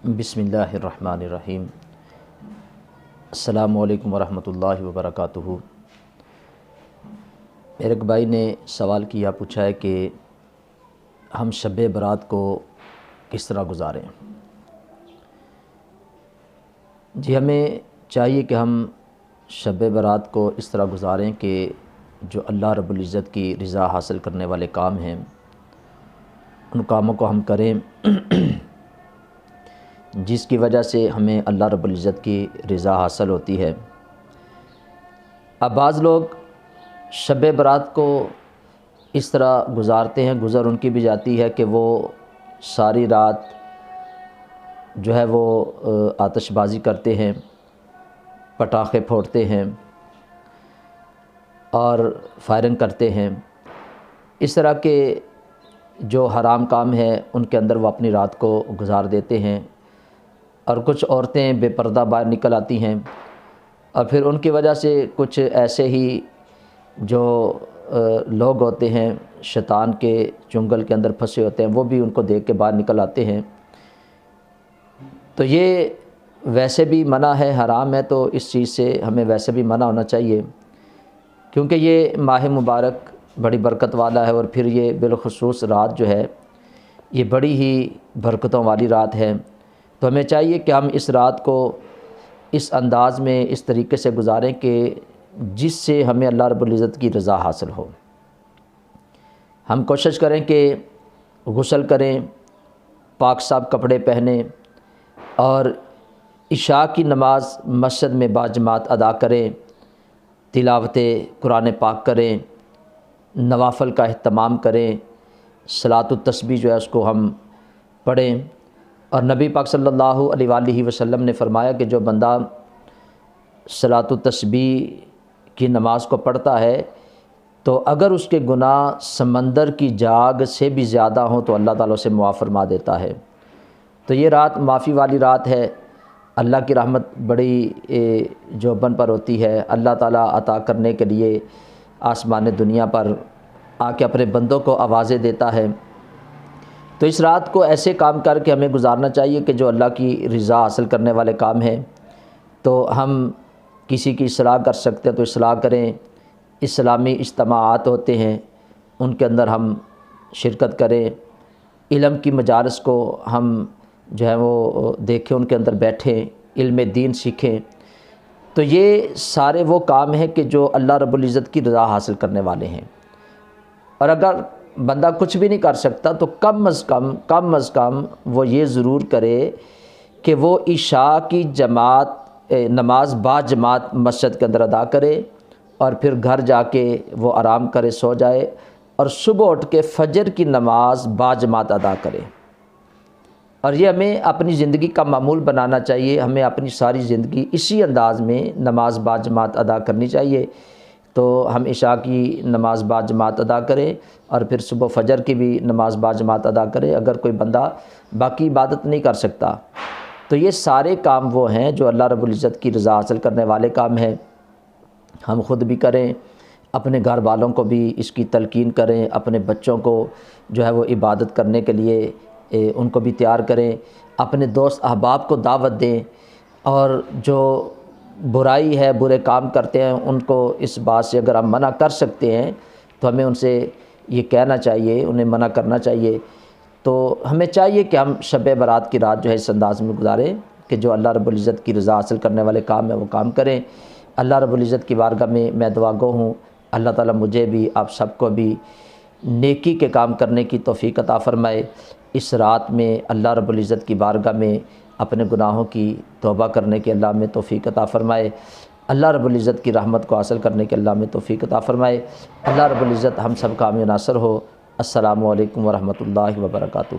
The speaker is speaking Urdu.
بسم اللہ الرحمن الرحیم۔ السلام علیکم ورحمۃ اللہ وبرکاتہ۔ میرے ایک بھائی نے سوال کیا، پوچھا ہے کہ ہم شب برات کو کس طرح گزاریں۔ جی، ہمیں چاہیے کہ ہم شب برات کو اس طرح گزاریں کہ جو اللہ رب العزت کی رضا حاصل کرنے والے کام ہیں ان کاموں کو ہم کریں جس کی وجہ سے ہمیں اللہ رب العزت کی رضا حاصل ہوتی ہے۔ اب بعض لوگ شب برات کو اس طرح گزارتے ہیں، گزر ان کی بھی جاتی ہے کہ وہ ساری رات جو ہے وہ آتش بازی کرتے ہیں، پٹاخے پھوڑتے ہیں اور فائرنگ کرتے ہیں۔ اس طرح کے جو حرام کام ہیں ان کے اندر وہ اپنی رات کو گزار دیتے ہیں، اور کچھ عورتیں بے پردہ باہر نکل آتی ہیں، اور پھر ان کی وجہ سے کچھ ایسے ہی جو لوگ ہوتے ہیں شیطان کے چنگل کے اندر پھنسے ہوتے ہیں، وہ بھی ان کو دیکھ کے باہر نکل آتے ہیں۔ تو یہ ویسے بھی منع ہے، حرام ہے، تو اس چیز سے ہمیں ویسے بھی منع ہونا چاہیے، کیونکہ یہ ماہ مبارک بڑی برکت والا ہے، اور پھر یہ بالخصوص رات جو ہے یہ بڑی ہی برکتوں والی رات ہے۔ تو ہمیں چاہیے کہ ہم اس رات کو اس انداز میں اس طریقے سے گزاریں کہ جس سے ہمیں اللہ رب العزت کی رضا حاصل ہو۔ ہم کوشش کریں کہ غسل کریں، پاک صاف کپڑے پہنیں، اور عشاء کی نماز مسجد میں باجماعت ادا کریں، تلاوت قرآن پاک کریں، نوافل کا اہتمام کریں، صلاۃ التسبیح جو ہے اس کو ہم پڑھیں۔ اور نبی پاک صلی اللہ علیہ وآلہ وسلم نے فرمایا کہ جو بندہ صلاۃ التسبیح کی نماز کو پڑھتا ہے تو اگر اس کے گناہ سمندر کی جاگ سے بھی زیادہ ہوں تو اللہ تعالیٰ اسے معاف فرما دیتا ہے۔ تو یہ رات معافی والی رات ہے، اللہ کی رحمت بڑی جو بن پر ہوتی ہے، اللہ تعالیٰ عطا کرنے کے لیے آسمان دنیا پر آ کے اپنے بندوں کو آوازیں دیتا ہے۔ تو اس رات کو ایسے کام کر کے ہمیں گزارنا چاہیے کہ جو اللہ کی رضا حاصل کرنے والے کام ہیں۔ تو ہم کسی کی اصلاح کر سکتے ہیں تو اصلاح کریں، اسلامی اجتماعات ہوتے ہیں ان کے اندر ہم شرکت کریں، علم کی مجالس کو ہم جو ہے وہ دیکھیں، ان کے اندر بیٹھیں، علم دین سیکھیں۔ تو یہ سارے وہ کام ہیں کہ جو اللہ رب العزت کی رضا حاصل کرنے والے ہیں۔ اور اگر بندہ کچھ بھی نہیں کر سکتا تو کم از کم وہ یہ ضرور کرے کہ وہ عشاء کی نماز باجماعت مسجد کے اندر ادا کرے، اور پھر گھر جا کے وہ آرام کرے، سو جائے، اور صبح اٹھ کے فجر کی نماز باجماعت ادا کرے۔ اور یہ ہمیں اپنی زندگی کا معمول بنانا چاہیے، ہمیں اپنی ساری زندگی اسی انداز میں نماز باجماعت ادا کرنی چاہیے۔ تو ہم عشاء کی نماز باجماعت ادا کریں، اور پھر صبح فجر کی بھی نماز باجماعت ادا کریں۔ اگر کوئی بندہ باقی عبادت نہیں کر سکتا تو یہ سارے کام وہ ہیں جو اللہ رب العزت کی رضا حاصل کرنے والے کام ہیں۔ ہم خود بھی کریں، اپنے گھر والوں کو بھی اس کی تلقین کریں، اپنے بچوں کو جو ہے وہ عبادت کرنے کے لیے ان کو بھی تیار کریں، اپنے دوست احباب کو دعوت دیں، اور جو برائی ہے، برے کام کرتے ہیں، ان کو اس بات سے اگر ہم منع کر سکتے ہیں تو ہمیں ان سے یہ کہنا چاہیے، انہیں منع کرنا چاہیے۔ تو ہمیں چاہیے کہ ہم شب برات کی رات جو ہے اس انداز میں گزاریں کہ جو اللہ رب العزت کی رضا حاصل کرنے والے کام ہیں وہ کام کریں۔ اللہ رب العزت کی بارگاہ میں دعا گو ہوں، اللہ تعالیٰ مجھے بھی آپ سب کو بھی نیکی کے کام کرنے کی توفیق عطا فرمائے۔ اس رات میں اللہ رب العزت کی بارگاہ میں اپنے گناہوں کی توبہ کرنے کے اللہ میں توفیق عطا فرمائے، اللہ رب العزت کی رحمت کو حاصل کرنے کے اللہ میں توفیق عطا فرمائے۔ اللہ رب العزت ہم سب کا حامی و ناصر ہو۔ السلام علیکم ورحمۃ اللہ وبرکاتہ۔